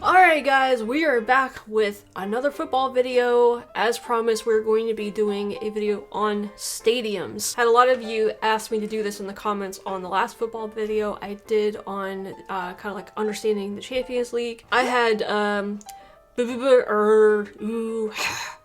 Alright guys, we are back with another football video. As promised, we're going to be doing a video on stadiums. Had a lot of you ask me to do this in the comments on the last football video I did on kind of like understanding the Champions League. I had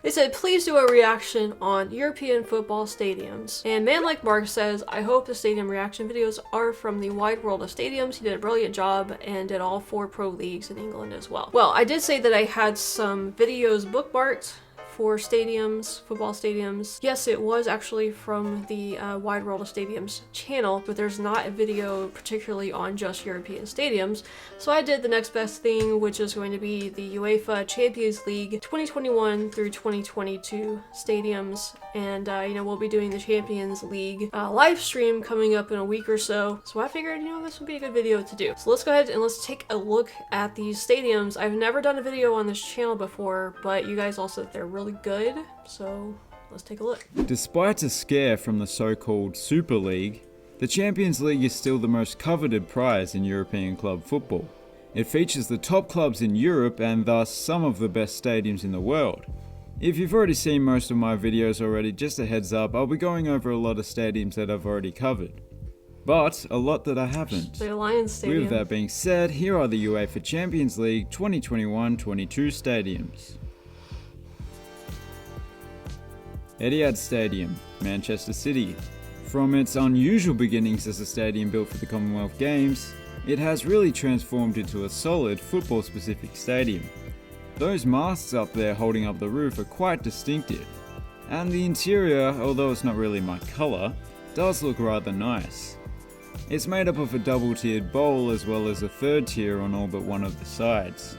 they said, please do a reaction on European football stadiums. And Man Like Mark says, I hope the stadium reaction videos are from the wide world of stadiums. He did a brilliant job and did all 4 pro leagues in England as well. Well, I did say that I had some videos bookmarked for stadiums, football stadiums. Yes, it was actually from the Wide World of Stadiums channel, but there's not a video particularly on just European stadiums. So I did the next best thing, which is going to be the UEFA Champions League 2021 through 2022 stadiums. And, you know, we'll be doing the Champions League live stream coming up in a week or so. So I figured, you know, this would be a good video to do. So let's go ahead and let's take a look at these stadiums. I've never done a video on this channel before, but you guys all said they're really good, so let's take a look. Despite a scare from the so-called Super League, the Champions League is still the most coveted prize in European club football. It features the top clubs in Europe and thus some of the best stadiums in the world. If you've already seen most of my videos already, just a heads up, I'll be going over a lot of stadiums that I've already covered. But a lot that I haven't. The Alliance Stadium. With that being said, here are the UEFA Champions League 2021-22 stadiums. Etihad Stadium, Manchester City. From its unusual beginnings as a stadium built for the Commonwealth Games, it has really transformed into a solid football-specific stadium. Those masts up there holding up the roof are quite distinctive, and the interior, although it's not really my colour, does look rather nice. It's made up of a double-tiered bowl as well as a third tier on all but one of the sides.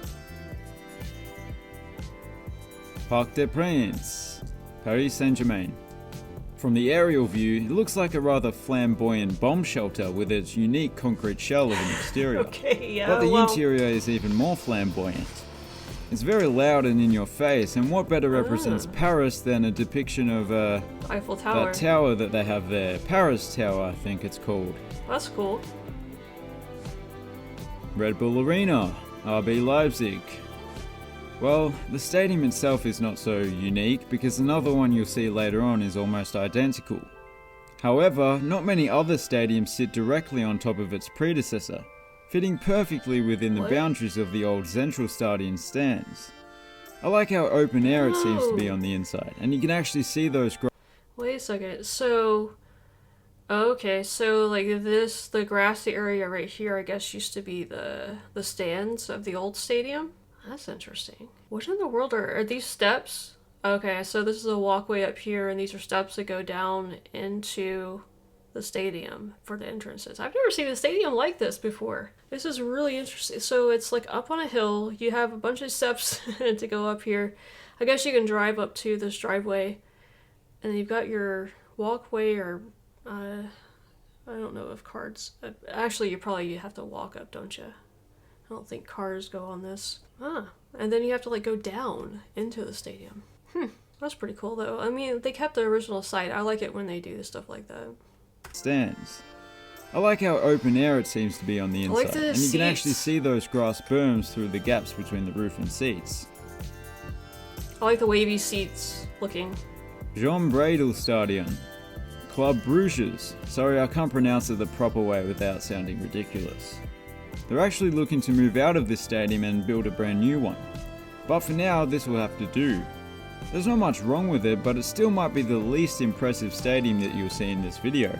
Parc des Princes, Paris Saint-Germain. From the aerial view, it looks like a rather flamboyant bomb shelter with its unique concrete shell of an exterior. Okay, yeah, but the interior is even more flamboyant. It's very loud and in your face, and what better represents Paris than a depiction of Eiffel Tower. that tower that they have there. Paris Tower, I think it's called. That's cool. Red Bull Arena, RB Leipzig. Well, the stadium itself is not so unique because another one you'll see later on is almost identical. However, not many other stadiums sit directly on top of its predecessor, fitting perfectly within the boundaries of the old Zentralstadion stands. I like how open air it seems to be on the inside, and you can actually see those. Wait a second, so okay, so like this, the grassy area right here, I guess used to be the stands of the old stadium? That's interesting. What in the world are these steps? Okay, so this is a walkway up here, and these are steps that go down into the stadium for the entrances. I've never seen a stadium like this before. This is really interesting. So it's like up on a hill. You have a bunch of steps to go up here. I guess you can drive up to this driveway, and you've got your walkway, or I don't know if cars. Actually, you have to walk up, don't you? I don't think cars go on this. And then you have to like go down into the stadium. That's pretty cool though. I mean, they kept the original site. I like it when they do stuff like that. Stands. I like how open air it seems to be on the inside, and you can actually see those grass berms through the gaps between the roof and seats. I like the wavy seats looking. Jean Bradel Stadion. Club Bruges. Sorry, I can't pronounce it the proper way without sounding ridiculous. They're actually looking to move out of this stadium and build a brand new one. But for now, this will have to do. There's not much wrong with it, but it still might be the least impressive stadium that you'll see in this video,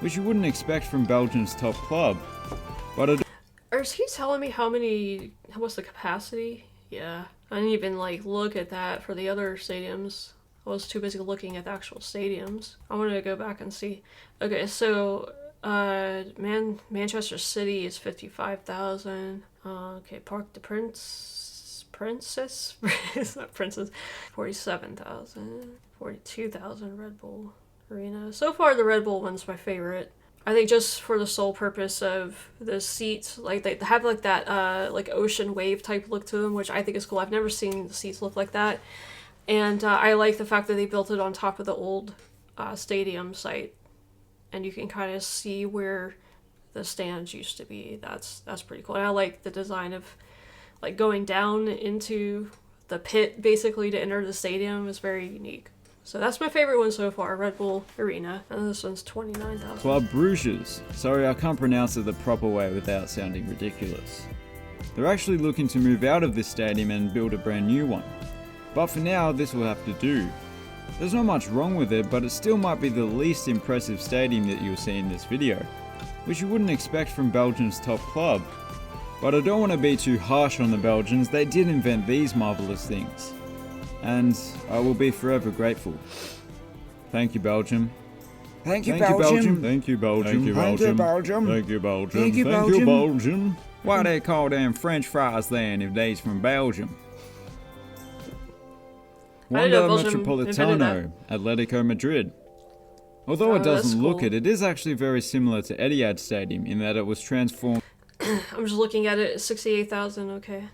which you wouldn't expect from Belgium's top club. But Is he telling me what's the capacity? Yeah, I didn't even like look at that for the other stadiums. I was too busy looking at the actual stadiums. I wanted to go back and see. Okay, so Manchester City is 55,000. Okay, Parc des Princes, it's not Princess, 47,000, 42,000 Red Bull Arena. So far, the Red Bull one's my favorite. I think just for the sole purpose of the seats, like they have like that like ocean wave type look to them, which I think is cool. I've never seen the seats look like that, and I like the fact that they built it on top of the old stadium site, and you can kind of see where the stands used to be. That's pretty cool. And I like the design of like going down into the pit basically to enter the stadium is very unique. So that's my favorite one so far, Red Bull Arena. And this one's 29,000. Club Bruges. Sorry, I can't pronounce it the proper way without sounding ridiculous. They're actually looking to move out of this stadium and build a brand new one. But for now, this will have to do. There's not much wrong with it, but it still might be the least impressive stadium that you'll see in this video, which you wouldn't expect from Belgium's top club. But I don't want to be too harsh on the Belgians, they did invent these marvellous things. And I will be forever grateful. Thank you, Belgium. Thank you, Belgium. Thank you, Belgium. Thank you, Belgium. Thank you, Belgium. Thank you, Thank you, Belgium. Belgium. Why they call them French fries then if they's from Belgium? I didn't know Wanda Belgium invented Metropolitano, Atletico Madrid. Although it Oh, doesn't that's look cool. it, it is actually very similar to Etihad Stadium in that it was transformed. I'm just looking at it, 68,000, okay.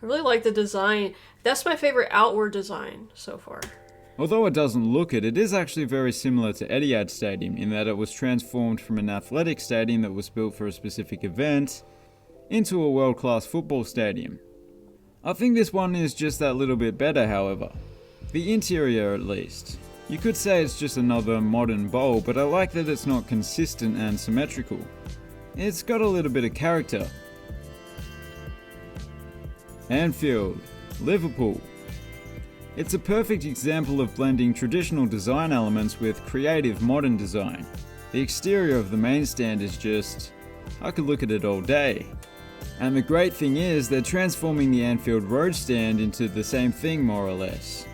I really like the design. That's my favorite outward design so far. Although it doesn't look it, it is actually very similar to Etihad Stadium in that it was transformed from an athletic stadium that was built for a specific event into a world-class football stadium. I think this one is just that little bit better, however. The interior, at least. You could say it's just another modern bowl, but I like that it's not consistent and symmetrical. It's got a little bit of character. Anfield, Liverpool. It's a perfect example of blending traditional design elements with creative modern design. The exterior of the main stand is just... I could look at it all day. And the great thing is, they're transforming the Anfield Road stand into the same thing more or less.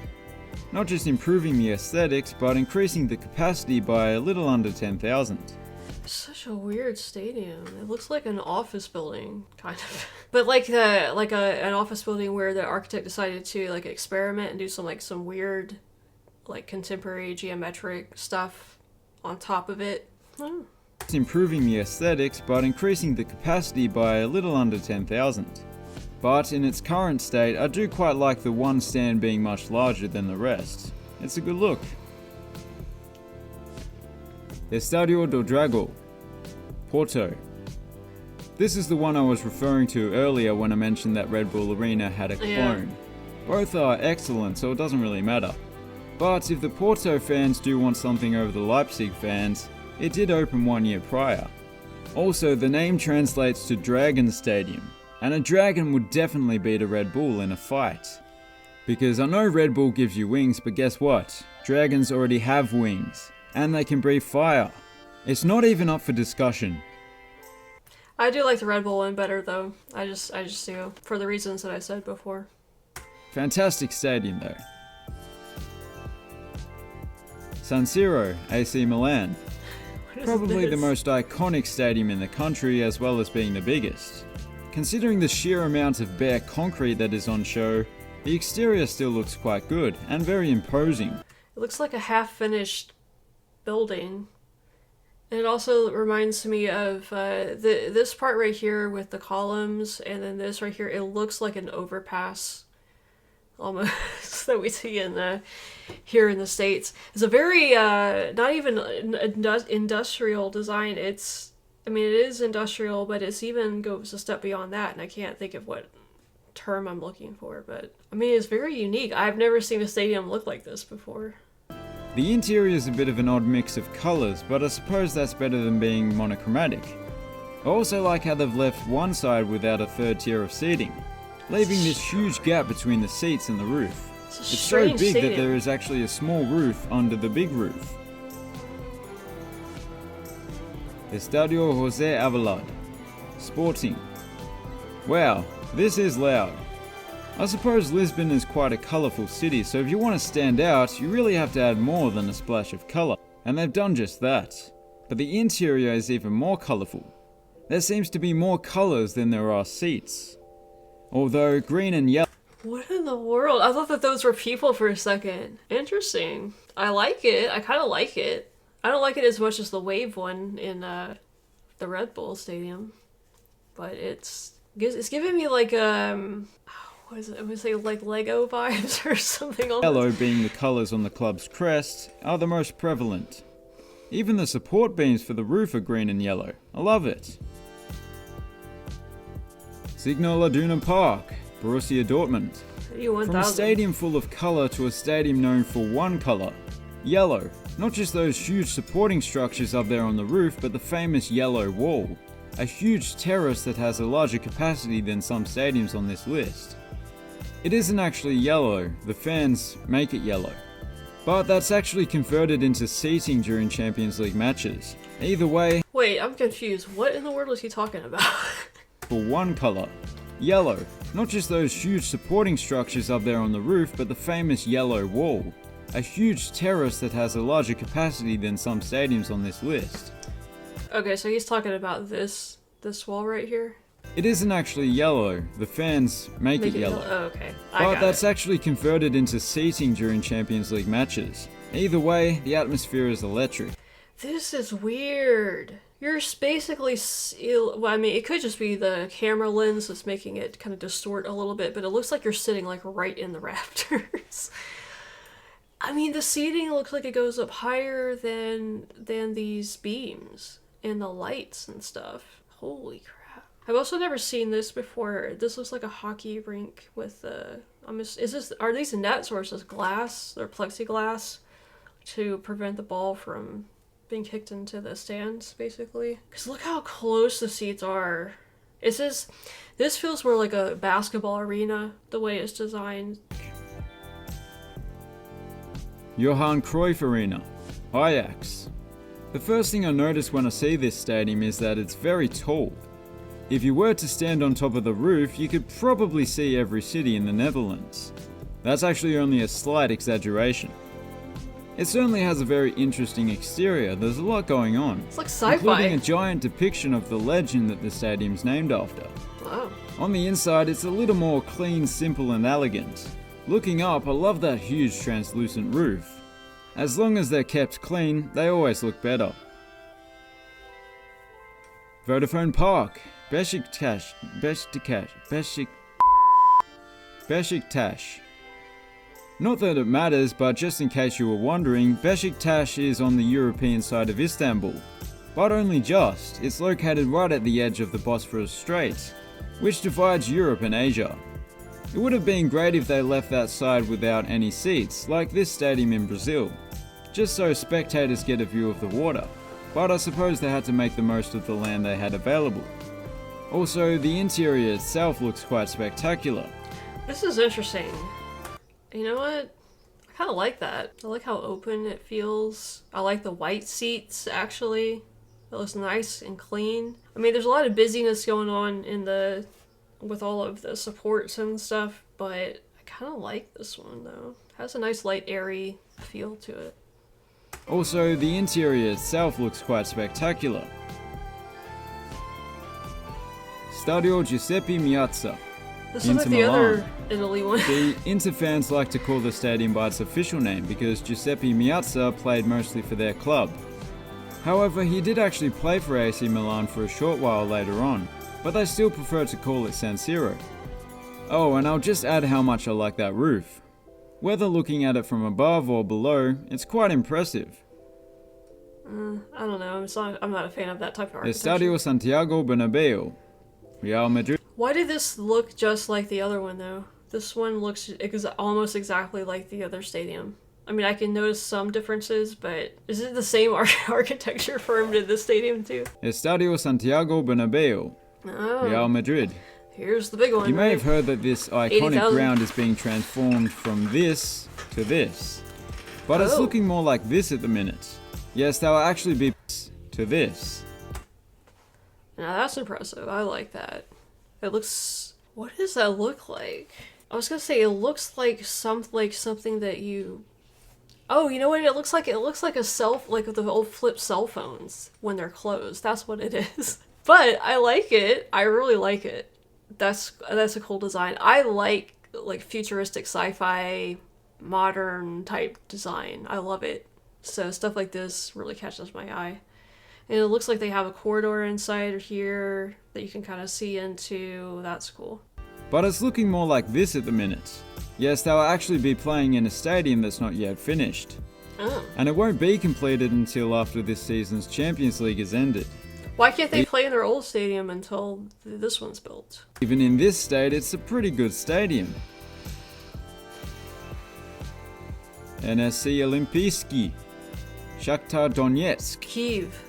Not just improving the aesthetics, but increasing the capacity by a little under 10,000. Such a weird stadium. It looks like an office building, kind of. But like an office building where the architect decided to like experiment and do some weird, like contemporary geometric stuff on top of it. Oh. It's improving the aesthetics, but increasing the capacity by a little under 10,000. But in its current state, I do quite like the one stand being much larger than the rest. It's a good look. Estádio do Dragão, Porto. This is the one I was referring to earlier when I mentioned that Red Bull Arena had a clone. Both are excellent, so it doesn't really matter. But if the Porto fans do want something over the Leipzig fans, it did open 1 year prior. Also, the name translates to Dragon Stadium, and a dragon would definitely beat a Red Bull in a fight. Because I know Red Bull gives you wings, but guess what? Dragons already have wings, and they can breathe fire. It's not even up for discussion. I do like the Red Bull one better though. I just do, for the reasons that I said before. Fantastic stadium though. San Siro, AC Milan. What is Probably the this? most iconic stadium in the country as well as being the biggest. Considering the sheer amount of bare concrete that is on show, the exterior still looks quite good and very imposing. It looks like a half-finished building. And it also reminds me of this part right here with the columns, and then this right here. It looks like an overpass, almost, that we see in here in the States. It's a very not even industrial design. I mean, it is industrial, but it's even goes a step beyond that, and I can't think of what term I'm looking for. But I mean, it's very unique. I've never seen a stadium look like this before. The interior is a bit of an odd mix of colours, but I suppose that's better than being monochromatic. I also like how they've left one side without a third tier of seating, leaving this huge gap between the seats and the roof. It's a It's so strange big that stadium. there is actually a small roof under the big roof. Estádio José Avelard, Sporting. Wow, this is loud. I suppose Lisbon is quite a colourful city, so if you want to stand out, you really have to add more than a splash of colour, and they've done just that. But the interior is even more colourful. There seems to be more colours than there are seats. Although green and yellow. What in the world? I thought that those were people for a second. Interesting. I like it. I kind of like it. I don't like it as much as the Wave one in the Red Bull Stadium, but it's giving me like what is it? I would say like Lego vibes or something. Yellow being the colours on the club's crest are the most prevalent. Even the support beams for the roof are green and yellow. I love it. Signal Iduna Park, Borussia Dortmund. U1000. From a stadium full of colour to a stadium known for one colour, yellow. Not just those huge supporting structures up there on the roof, but the famous yellow wall. A huge terrace that has a larger capacity than some stadiums on this list. It isn't actually yellow, the fans make it yellow. But that's actually converted into seating during Champions League matches. Either way, Wait, I'm confused. What in the world was he talking about? for one colour, yellow. Not just those huge supporting structures up there on the roof, but the famous yellow wall. A huge terrace that has a larger capacity than some stadiums on this list. Okay, so he's talking about this wall right here? It isn't actually yellow, the fans make it yellow. Oh, okay. But that's actually converted into seating during Champions League matches. Either way, the atmosphere is electric. This is weird. You're basically, well, I mean, it could just be the camera lens that's making it kind of distort a little bit, but it looks like you're sitting like right in the rafters. I mean, the seating looks like it goes up higher than these beams and the lights and stuff. Holy crap. I've also never seen this before. This looks like a hockey rink with are these nets or is this glass or plexiglass to prevent the ball from being kicked into the stands, basically? Because look how close the seats are. This feels more like a basketball arena, the way it's designed. Johan Cruyff Arena, Ajax. The first thing I notice when I see this stadium is that it's very tall. If you were to stand on top of the roof, you could probably see every city in the Netherlands. That's actually only a slight exaggeration. It certainly has a very interesting exterior. There's a lot going on. It's like sci-fi. Including a giant depiction of the legend that the stadium's named after. Wow. On the inside, it's a little more clean, simple and elegant. Looking up, I love that huge translucent roof. As long as they're kept clean, they always look better. Vodafone Park, Beşiktaş. Not that it matters, but just in case you were wondering, Beşiktaş is on the European side of Istanbul. But only just. It's located right at the edge of the Bosphorus Strait, which divides Europe and Asia. It would have been great if they left that side without any seats, like this stadium in Brazil, just so spectators get a view of the water. But I suppose they had to make the most of the land they had available. Also, the interior itself looks quite spectacular. This is interesting. You know what? I kind of like that. I like how open it feels. I like the white seats, actually. It looks nice and clean. I mean, there's a lot of busyness going on with all of the supports and stuff, but I kind of like this one, though. It has a nice light, airy feel to it. Also, the interior itself looks quite spectacular. Stadio Giuseppe Meazza. This is like the other Italy one. The Inter fans like to call the stadium by its official name because Giuseppe Meazza played mostly for their club. However, he did actually play for AC Milan for a short while later on, but they still prefer to call it San Siro. Oh, and I'll just add how much I like that roof. Whether looking at it from above or below, it's quite impressive. I don't know, I'm not a fan of that type of architecture. Estadio Santiago Bernabeu, Real Madrid. Why did this look just like the other one, though? This one looks almost exactly like the other stadium. I mean, I can notice some differences, but is it the same architecture firm to this stadium, too? Estadio Santiago Bernabeu, Real Madrid. Here's the big one. You may have heard that this iconic 80,000. ground is being transformed from this to this. But it's looking more like this at the minute. Yes, that will actually be to this. Now that's impressive. I like that. It looks... What does that look like? I was gonna say it looks like something that you... Oh, you know what? It looks like like the old flip cell phones when they're closed. That's what it is. But I like it. I really like it. That's a cool design. I like futuristic sci-fi modern type design. I love it. So stuff like this really catches my eye. And it looks like they have a corridor inside here that you can kind of see into. That's cool. But it's looking more like this at the minute. Yes, they'll actually be playing in a stadium that's not yet finished. Oh. And it won't be completed until after this season's Champions League has ended. Why can't they play in their old stadium until this one's built? Even in this state, it's a pretty good stadium. NSC Olimpijski, Shakhtar Donetsk. Kiev.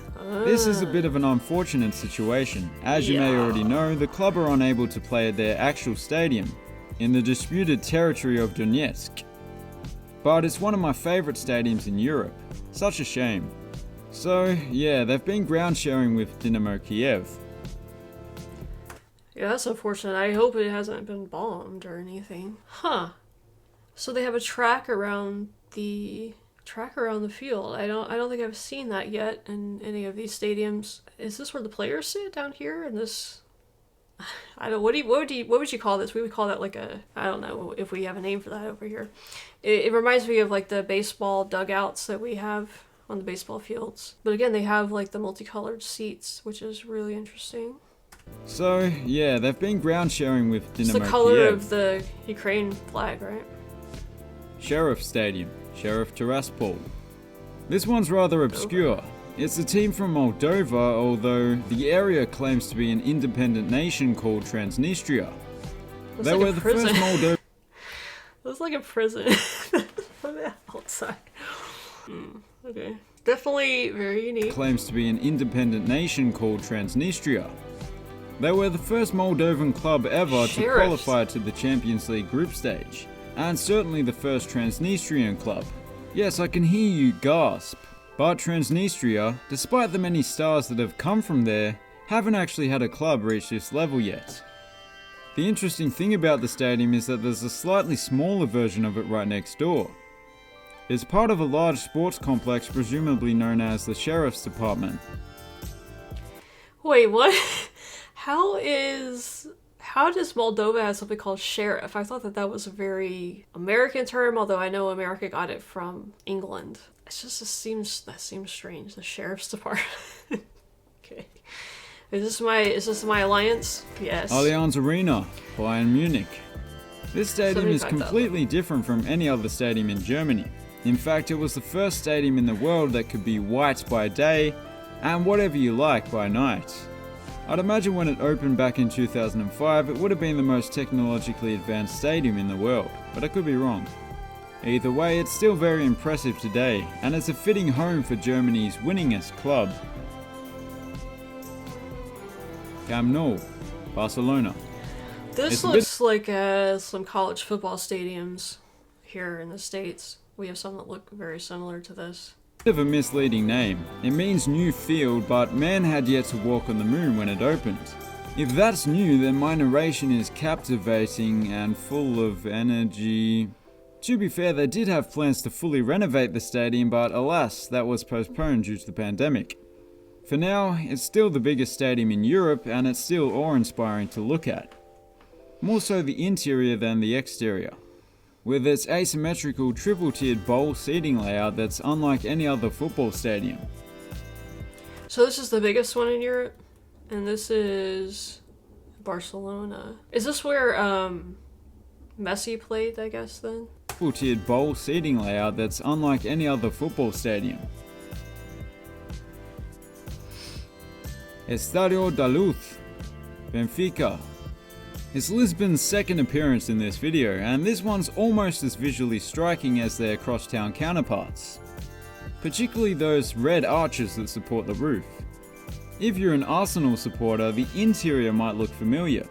This is a bit of an unfortunate situation. As you may already know, the club are unable to play at their actual stadium, in the disputed territory of Donetsk. But it's one of my favourite stadiums in Europe. Such a shame. So, yeah, they've been ground sharing with Dynamo Kiev. Yeah, that's unfortunate. I hope it hasn't been bombed or anything. Huh. So they have a track around the field. I don't think I've seen that yet in any of these stadiums. Is this where the players sit down here in this? I don't. What would you call this? We would call that like a. I don't know if we have a name for that over here. It reminds me of like the baseball dugouts that we have on the baseball fields. But again, they have like the multicolored seats, which is really interesting. So yeah, they've been ground sharing with Dynamo Kiev. It's the color of the Ukraine flag, right? Sheriff Stadium, Sheriff Tiraspol. This one's rather obscure. It's a team from Moldova, although the area claims to be an independent nation called Transnistria. They were the first Moldova. It looks like a prison from the outside. Okay. Definitely very unique. Claims to be an independent nation called Transnistria. They were the first Moldovan club ever to qualify to the Champions League group stage, and certainly the first Transnistrian club. Yes, I can hear you gasp. But Transnistria, despite the many stars that have come from there, haven't actually had a club reach this level yet. The interesting thing about the stadium is that there's a slightly smaller version of it right next door. It's part of a large sports complex presumably known as the Sheriff's Department. Wait, what? How does Moldova have something called sheriff? I thought that was a very American term, although I know America got it from England. It's just that seems strange. The sheriff's department. Okay. Is this my alliance? Yes. Allianz Arena, Bayern Munich. This stadium is completely different from any other stadium in Germany. In fact, it was the first stadium in the world that could be white by day and whatever you like by night. I'd imagine when it opened back in 2005, it would have been the most technologically advanced stadium in the world, but I could be wrong. Either way, it's still very impressive today, and it's a fitting home for Germany's winningest club. Camp Nou, Barcelona. This looks like some college football stadiums here in the States. We have some that look very similar to this. Bit of a misleading name. It means new field, but man had yet to walk on the moon when it opened. If that's new, then my narration is captivating and full of energy. To be fair, they did have plans to fully renovate the stadium, but alas, that was postponed due to the pandemic. For now, it's still the biggest stadium in Europe, and it's still awe-inspiring to look at. More so the interior than the exterior, with its asymmetrical triple-tiered bowl seating layout that's unlike any other football stadium. So this is the biggest one in Europe, and this is Barcelona. Is this where Messi played, I guess, then? Triple-tiered bowl seating layout that's unlike any other football stadium. Estadio da Luz, Benfica. It's Lisbon's second appearance in this video, and this one's almost as visually striking as their crosstown counterparts. Particularly those red arches that support the roof. If you're an Arsenal supporter, the interior might look familiar.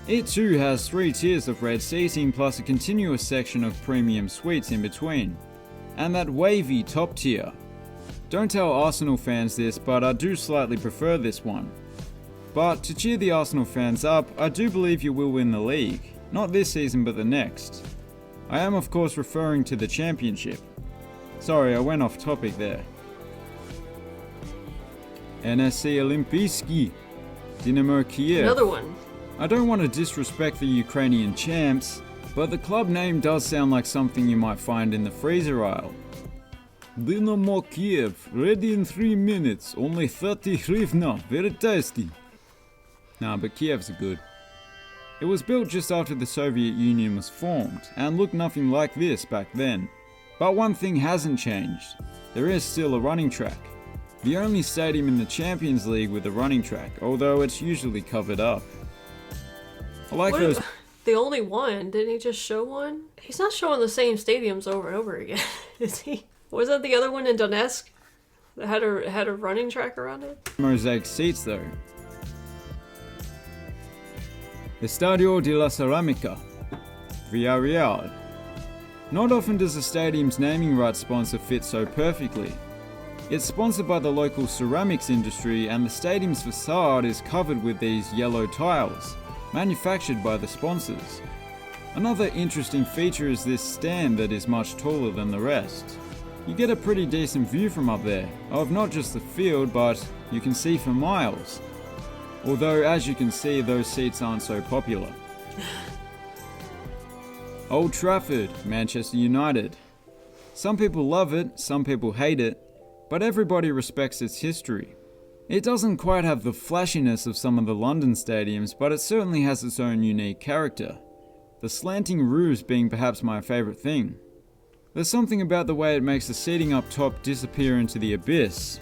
It too has 3 tiers of red seating plus a continuous section of premium suites in between. And that wavy top tier. Don't tell Arsenal fans this, but I do slightly prefer this one. But to cheer the Arsenal fans up, I do believe you will win the league. Not this season, but the next. I am of course referring to the championship. Sorry, I went off topic there. NSC Olimpijski, Dynamo Kiev. Another one. I don't want to disrespect the Ukrainian champs, but the club name does sound like something you might find in the freezer aisle. Dynamo Kiev, ready in 3 minutes, only 30 hryvnia, very tasty. Nah, but Kiev's are good. It was built just after the Soviet Union was formed, and looked nothing like this back then. But one thing hasn't changed. There is still a running track. The only stadium in the Champions League with a running track, although it's usually covered up. I like What those. if- the only one? Didn't he just show one? He's not showing the same stadiums over and over again, is he? Was that the other one in Donetsk that had a running track around it? Mosaic seats though. Estadio de la Ceramica, Villarreal. Not often does a stadium's naming rights sponsor fit so perfectly. It's sponsored by the local ceramics industry, and the stadium's facade is covered with these yellow tiles, manufactured by the sponsors. Another interesting feature is this stand that is much taller than the rest. You get a pretty decent view from up there, of not just the field, but you can see for miles. Although, as you can see, those seats aren't so popular. Old Trafford, Manchester United. Some people love it, some people hate it, but everybody respects its history. It doesn't quite have the flashiness of some of the London stadiums, but it certainly has its own unique character. The slanting roofs being perhaps my favourite thing. There's something about the way it makes the seating up top disappear into the abyss.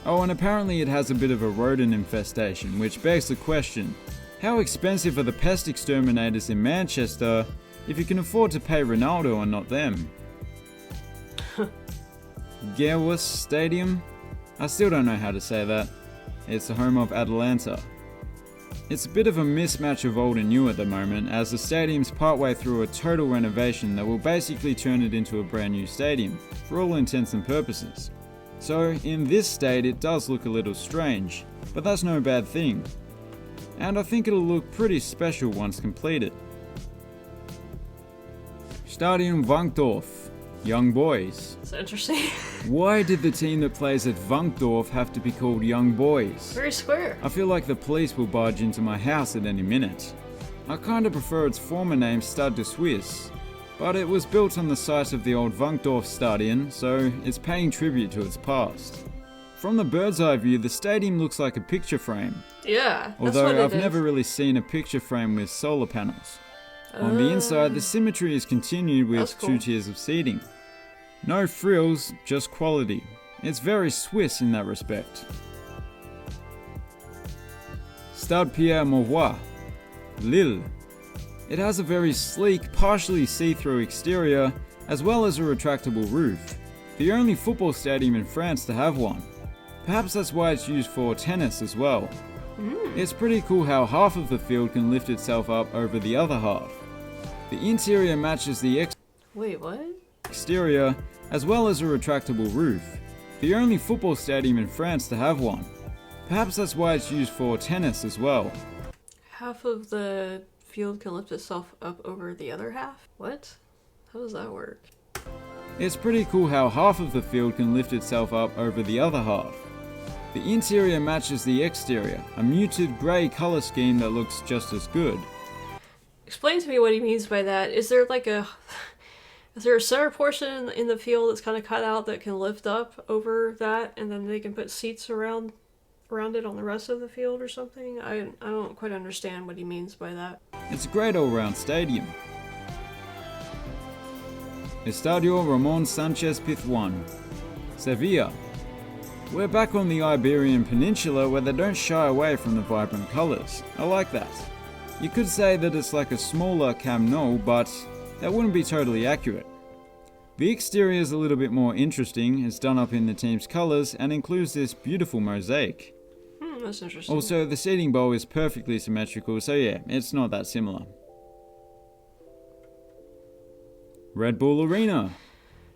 Oh, and apparently it has a bit of a rodent infestation, which begs the question, how expensive are the pest exterminators in Manchester if you can afford to pay Ronaldo and not them? Gerwas Stadium? I still don't know how to say that. It's the home of Atalanta. It's a bit of a mismatch of old and new at the moment, as the stadium's partway through a total renovation that will basically turn it into a brand new stadium, for all intents and purposes. So, in this state it does look a little strange, but that's no bad thing. And I think it'll look pretty special once completed. Stadion Wankdorf, Young Boys. That's interesting. Why did the team that plays at Wankdorf have to be called Young Boys? Very square. I feel like the police will barge into my house at any minute. I kinda prefer its former name Stade de Suisse, but it was built on the site of the old Wankdorf Stadion, so it's paying tribute to its past. From the bird's eye view, the stadium looks like a picture frame, Yeah, that's what although it I've is. never really seen a picture frame with solar panels. On the inside, the symmetry is continued with That's cool. 2 tiers of seating. No frills, just quality. It's very Swiss in that respect. Stade Pierre Mauroy, Lille. It has a very sleek, partially see-through exterior, as well as a retractable roof. The only football stadium in France to have one. Perhaps that's why it's used for tennis as well. It's pretty cool how half of the field can lift itself up over the other half. The interior matches the Wait, what? exterior, as well as a retractable roof. The only football stadium in France to have one. Perhaps that's why it's used for tennis as well. Half of the field can lift itself up over the other half? What? How does that work? It's pretty cool how half of the field can lift itself up over the other half. The interior matches the exterior, a muted grey colour scheme that looks just as good. Explain to me what he means by that. Is there a center portion in the field that's kind of cut out that can lift up over that, and then they can put seats around it on the rest of the field or something? I don't quite understand what he means by that. It's a great all-round stadium. Estadio Ramon Sanchez Pizjuan, Sevilla. We're back on the Iberian Peninsula where they don't shy away from the vibrant colours. I like that. You could say that it's like a smaller Camp Nou, but that wouldn't be totally accurate. The exterior is a little bit more interesting. It's done up in the team's colours and includes this beautiful mosaic. That's interesting. Also, the seating bowl is perfectly symmetrical, so yeah, it's not that similar. Red Bull Arena,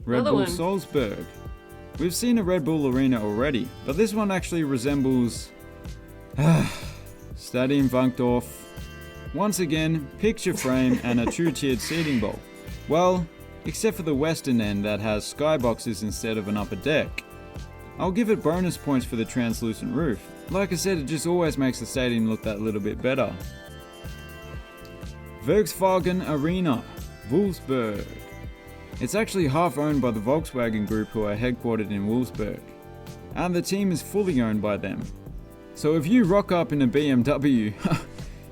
Red Another Bull one. Salzburg. We've seen a Red Bull Arena already, but this one actually resembles Stadion Wankdorf. Once again, picture frame and a 2-tiered seating bowl. Well, except for the western end that has skyboxes instead of an upper deck. I'll give it bonus points for the translucent roof. Like I said, it just always makes the stadium look that little bit better. Volkswagen Arena, Wolfsburg. It's actually half owned by the Volkswagen Group, who are headquartered in Wolfsburg. And the team is fully owned by them. So if you rock up in a BMW,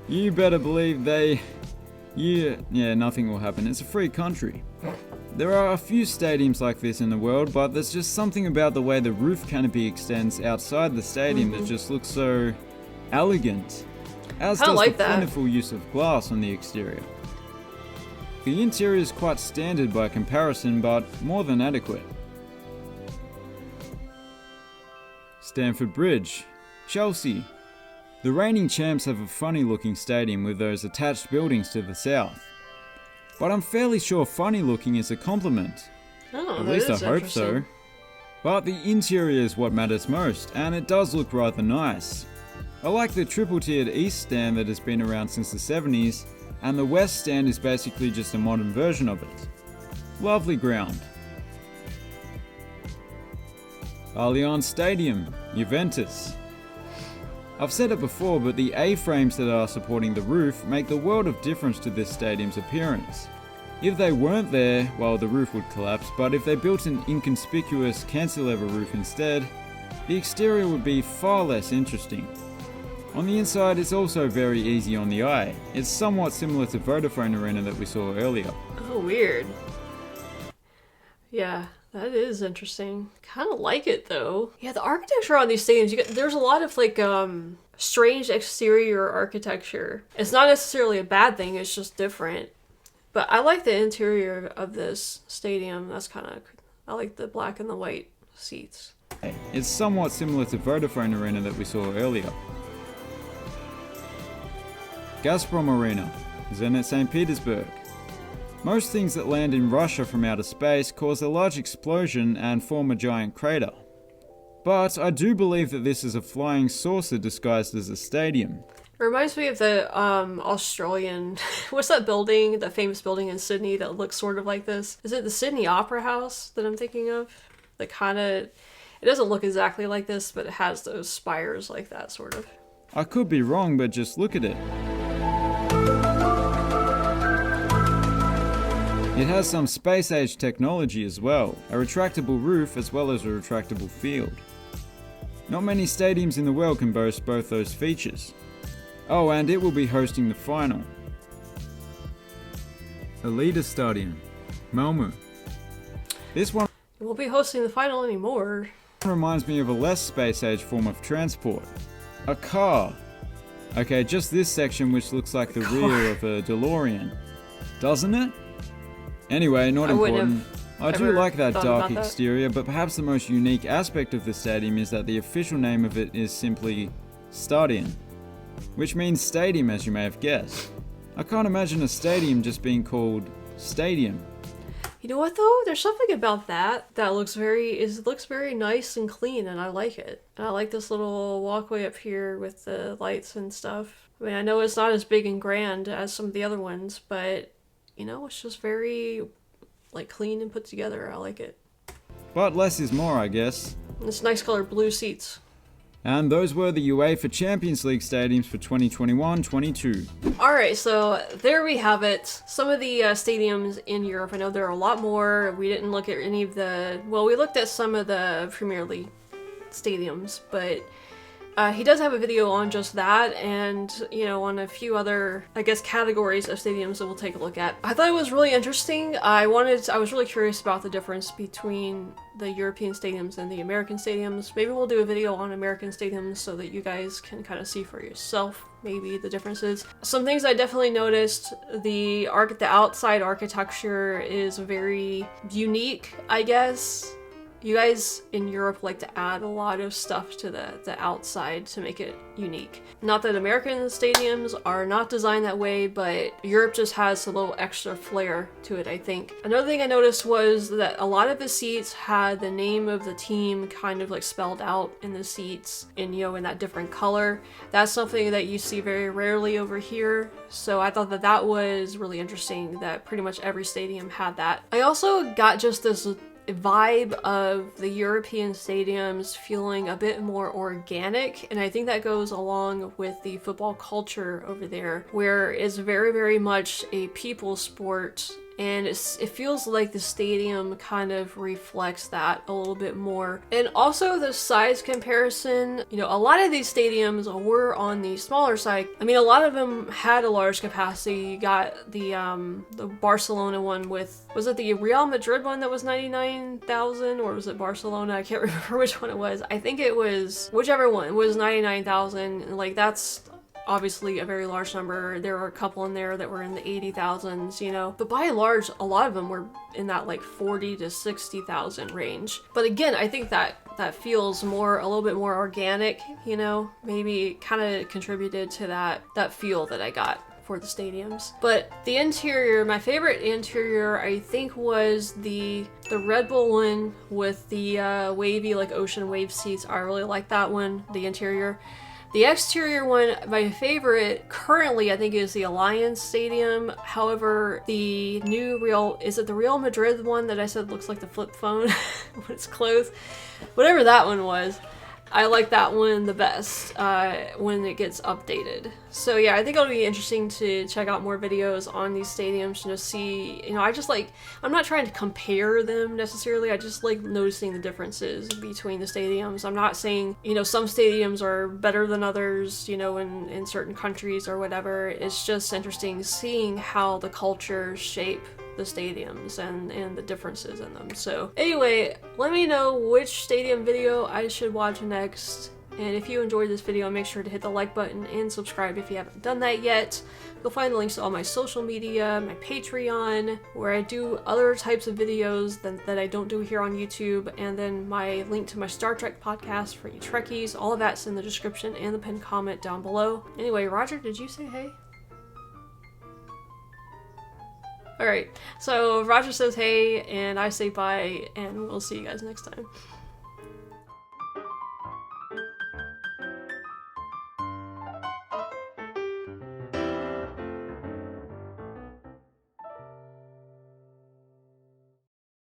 you better believe nothing will happen. It's a free country. There are a few stadiums like this in the world, but there's just something about the way the roof canopy extends outside the stadium that just looks so elegant, as does the plentiful use of glass on the exterior. The interior is quite standard by comparison, but more than adequate. Stamford Bridge, Chelsea. The reigning champs have a funny looking stadium with those attached buildings to the south. But I'm fairly sure funny looking is a compliment. Oh, at least I hope so. But the interior is what matters most, and it does look rather nice. I like the triple tiered east stand that has been around since the 70s, and the west stand is basically just a modern version of it. Lovely ground. Allianz Stadium, Juventus. I've said it before, but the A-frames that are supporting the roof make the world of difference to this stadium's appearance. If they weren't there, well, the roof would collapse, but if they built an inconspicuous cantilever roof instead, the exterior would be far less interesting. On the inside, it's also very easy on the eye. It's somewhat similar to Vodafone Arena that we saw earlier. Oh, weird. Yeah. That is interesting. Kind of like it though. Yeah, the architecture on these stadiums, there's a lot of like strange exterior architecture. It's not necessarily a bad thing, it's just different. But I like the interior of this stadium. That's kind of, I like the black and the white seats. It's somewhat similar to Vodafone Arena that we saw earlier. Gazprom Arena, Zenit St. Petersburg. Most things that land in Russia from outer space cause a large explosion and form a giant crater. But I do believe that this is a flying saucer disguised as a stadium. It reminds me of the Australian, what's that building, the famous building in Sydney that looks sort of like this? Is it the Sydney Opera House that I'm thinking of? That kind of, it doesn't look exactly like this, but it has those spires like that sort of. I could be wrong, but just look at it. It has some space-age technology as well, a retractable roof as well as a retractable field. Not many stadiums in the world can boast both those features. Oh, and it will be hosting the final. Elida Stadium, Malmö. This one It won't be hosting the final anymore. Reminds me of a less space-age form of transport. A car. Okay, just this section which looks like the rear of a DeLorean. Doesn't it? Anyway, not important. I do like that dark exterior, but perhaps the most unique aspect of the stadium is that the official name of it is simply Stadion, which means stadium, as you may have guessed. I can't imagine a stadium just being called Stadium. You know what though? There's something about that looks very nice and clean, and I like it. And I like this little walkway up here with the lights and stuff. I mean, I know it's not as big and grand as some of the other ones, but you know, it's just very, like, clean and put together. I like it. But less is more, I guess. It's nice color blue seats. And those were the UEFA Champions League stadiums for 2021-22. Alright, so there we have it. Some of the stadiums in Europe. I know there are a lot more. We didn't look at any of the... Well, we looked at some of the Premier League stadiums, but... he does have a video on just that, and, you know, on a few other, I guess, categories of stadiums that we'll take a look at. I thought it was really interesting. I was really curious about the difference between the European stadiums and the American stadiums. Maybe we'll do a video on American stadiums so that you guys can kind of see for yourself, maybe, the differences. Some things I definitely noticed, the outside architecture is very unique, I guess. You guys in Europe like to add a lot of stuff to the outside to make it unique. Not that American stadiums are not designed that way, but Europe just has a little extra flair to it, I think. Another thing I noticed was that a lot of the seats had the name of the team kind of like spelled out in the seats in, you know, in that different color. That's something that you see very rarely over here. So I thought that was really interesting that pretty much every stadium had that. I also got just this vibe of the European stadiums feeling a bit more organic, and I think that goes along with the football culture over there, where it's very, very much a people sport and it feels like the stadium kind of reflects that a little bit more. And also the size comparison, you know, a lot of these stadiums were on the smaller side. I mean, a lot of them had a large capacity. You got the Barcelona one with, was it the Real Madrid one that was 99,000, or was it Barcelona? I can't remember which one it was. I think it was, whichever one was 99,000. Like, that's obviously a very large number. There were a couple in there that were in the 80,000s, you know, but by and large, a lot of them were in that like 40 to 60,000 range. But again, I think that feels a little bit more organic, you know, maybe kind of contributed to that feel that I got for the stadiums. But the interior, my favorite interior, I think, was the Red Bull one with the wavy, like ocean wave seats. I really like that one, the interior. The exterior one, my favorite currently, I think, is the Alliance Stadium. However, the new is it the Real Madrid one that I said looks like the flip phone when it's closed? Whatever that one was, I like that one the best when it gets updated. So yeah, I think it'll be interesting to check out more videos on these stadiums and just see, you know, I'm not trying to compare them necessarily, I just like noticing the differences between the stadiums. I'm not saying, you know, some stadiums are better than others, you know, in certain countries or whatever. It's just interesting seeing how the cultures shape the stadiums and the differences in them. So anyway, let me know which stadium video I should watch next. And if you enjoyed this video, make sure to hit the like button and subscribe if you haven't done that yet. You'll find the links to all my social media, my Patreon, where I do other types of videos that I don't do here on YouTube, and then my link to my Star Trek podcast for you Trekkies. All of that's in the description and the pinned comment down below. Anyway, Roger, did you say hey? Alright, so Roger says hey, and I say bye, and we'll see you guys next time.